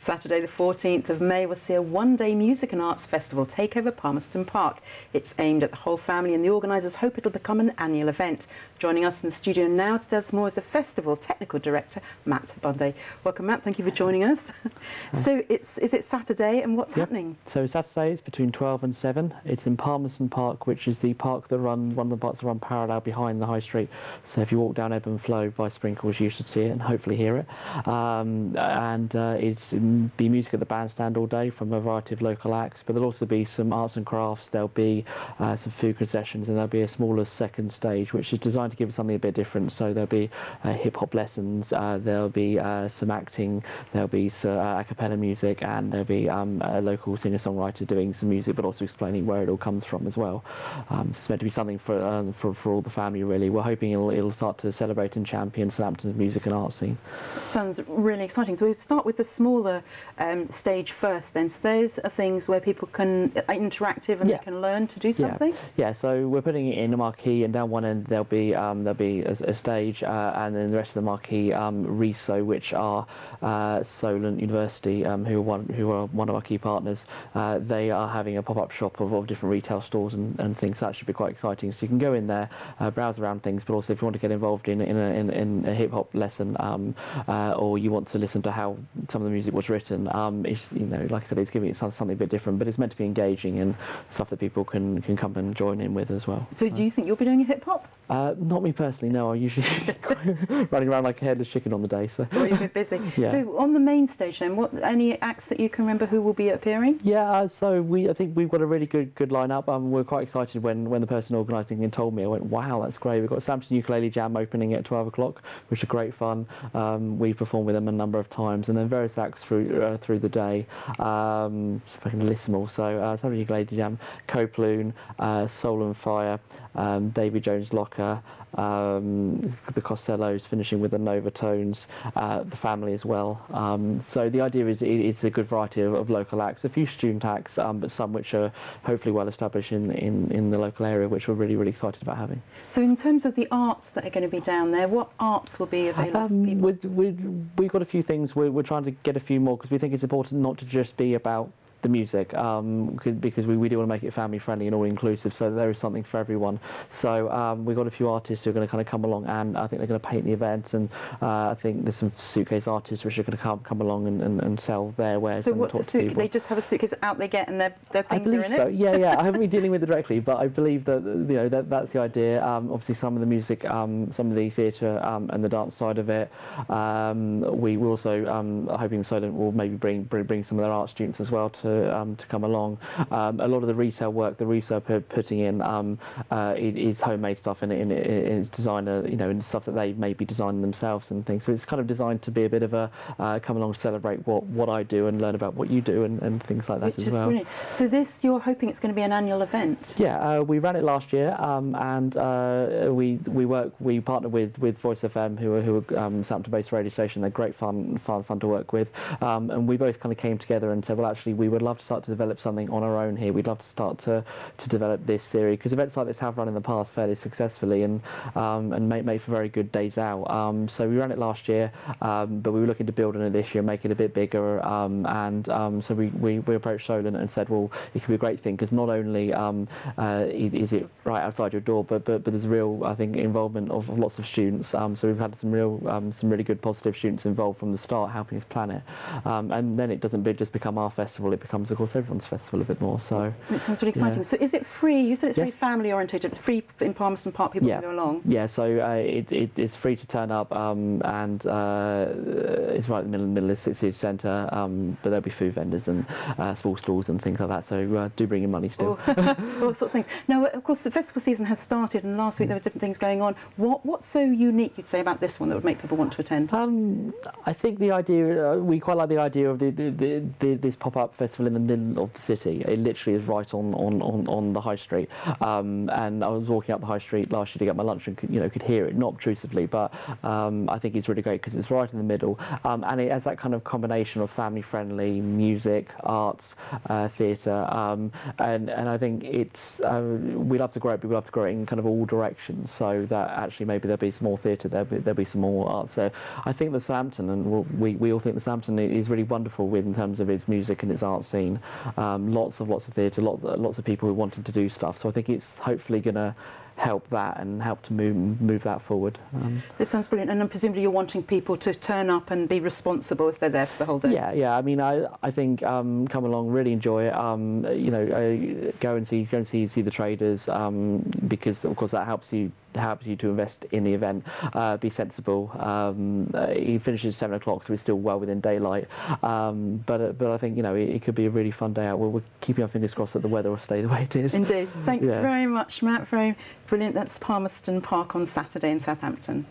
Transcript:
Saturday the 14th of May will see a one-day music and arts festival take over Palmerston Park. It's aimed at the whole family and the organisers hope it'll become an annual event. Joining us in the studio now to tell us more is the festival technical director, Matt Bunday. Welcome, Matt. Thank you for joining us. So is it Saturday and what's happening? So Saturday it's between 12 and 7. It's in Palmerston Park, which is the park that one of the parks that run parallel behind the High Street. So if you walk down Ebb and Flow by Sprinkles, you should see it and hopefully hear it. It's be music at the Bandstand all day from a variety of local acts, but there'll also be some arts and crafts, there'll be some food concessions, and there'll be a smaller second stage which is designed to give it something a bit different. So there'll be hip-hop lessons, there'll be some acting, there'll be a cappella music, and there'll be a local singer-songwriter doing some music but also explaining where it all comes from as well. So it's meant to be something for all the family really. We're hoping it'll start to celebrate and champion Southampton's music and art scene. Sounds really exciting. So we'll start with the smaller stage first then. So those are things where people can interactive and they can learn to do something? Yeah, so we're putting it in a marquee, and down one end there'll be a stage, and then the rest of the marquee RESO, which are Solent University, who are one of our key partners. They are having a pop-up shop of different retail stores and things. That should be quite exciting. So you can go in there, browse around things, but also if you want to get involved in a hip-hop lesson, or you want to listen to how some of the music was written, like I said, it's giving it something a bit different, but it's meant to be engaging and stuff that people can come and join in with as well. So do you think you'll be doing a hip-hop? Not me personally, no. I'm usually running around like a headless chicken on the day. So. Well, you're a bit busy. Yeah. So on the main stage then, any acts that you can remember who will be appearing? Yeah, so I think we've got a really good lineup. We're quite excited when the person organising it told me. I went, wow, that's great. We've got Southampton Ukulele Jam opening at 12 o'clock, which are great fun. We've performed with them a number of times, and then various acts through the day. If I can list them all. So Southampton Ukulele Jam, Coploon, Soul and Fire, David Jones Locker, the Costellos, finishing with the Novatones, the family as well. So the idea is it's a good variety of local acts, a few student acts, but some which are hopefully well established in the local area, which we're really excited about having. So in terms of the arts that are going to be down there, what arts will be available for people? We've got a few things. We're trying to get a few more because we think it's important not to just be about the music, because we do want to make it family friendly and all inclusive, so there is something for everyone. So we've got a few artists who are going to kind of come along, and I think they're going to paint the event, and I think there's some suitcase artists which are going to come along and sell their wares. So and what's talk the suitcase? They just have a suitcase out they get and their things are in it? Yeah. I haven't been dealing with it directly, but I believe that that's the idea. Obviously some of the music, some of the theatre and the dance side of it. We're also hoping Solent will maybe bring some of their art students as well to come along. A lot of the retail work, the RESO putting in, is homemade stuff, and it's designer, and stuff that they maybe design themselves and things. So it's kind of designed to be a bit of a come along, celebrate what I do and learn about what you do and things like that. Which as is well. Brilliant. So this, you're hoping it's going to be an annual event? Yeah, we ran it last year, and we partnered with Voice FM, who are Southampton-based radio station. They're great fun to work with, and we both kind of came together and said, well, actually, we would love to start to develop something on our own here. We'd love to start to develop this theory, because events like this have run in the past fairly successfully and make for very good days out. So we ran it last year, but we were looking to build on it this year, make it a bit bigger, so we approached Solent and said, well, it could be a great thing, because not only is it right outside your door, but there's real, I think, involvement of lots of students. So we've had some really good positive students involved from the start, helping us plan it, and then it doesn't just become our festival, it becomes, of course, everyone's festival a bit more. So it sounds really exciting. So is it free? You said it's very family orientated. It's free in Palmerston Park, people can go along. Yeah, so it's free to turn up, and it's right in the middle of the city centre, but there'll be food vendors and small stalls and things like that, so do bring your money still. All sorts of things. Now, of course, the festival season has started, and last week there was different things going on. What's so unique, you'd say, about this one that would make people want to attend? I think the idea, we quite like the idea of this pop-up festival festival in the middle of the city. It literally is right on the high street. And I was walking up the high street last year to get my lunch and could hear it, not obtrusively, but I think it's really great because it's right in the middle. And it has that kind of combination of family-friendly music, arts, theatre, and I think it's we love to grow it, but we love to grow it in kind of all directions. So that actually maybe there'll be some more theatre, there'll be some more art. So I think the Southampton, and we all think the Southampton is really wonderful in terms of its music and its art scene. Lots of theatre, lots of people who wanted to do stuff. So I think it's hopefully going to help that and help to move that forward. It sounds brilliant, and presumably you're wanting people to turn up and be responsible if they're there for the whole day. Yeah. I mean, I think come along, really enjoy it. Go and see the traders, because of course that helps you to invest in the event. Be sensible. He finishes 7 o'clock, so we're still well within daylight. But I think it could be a really fun day out. We're keeping our fingers crossed that the weather will stay the way it is. Indeed. Thanks very much, Matt. Very brilliant. That's Palmerston Park on Saturday in Southampton.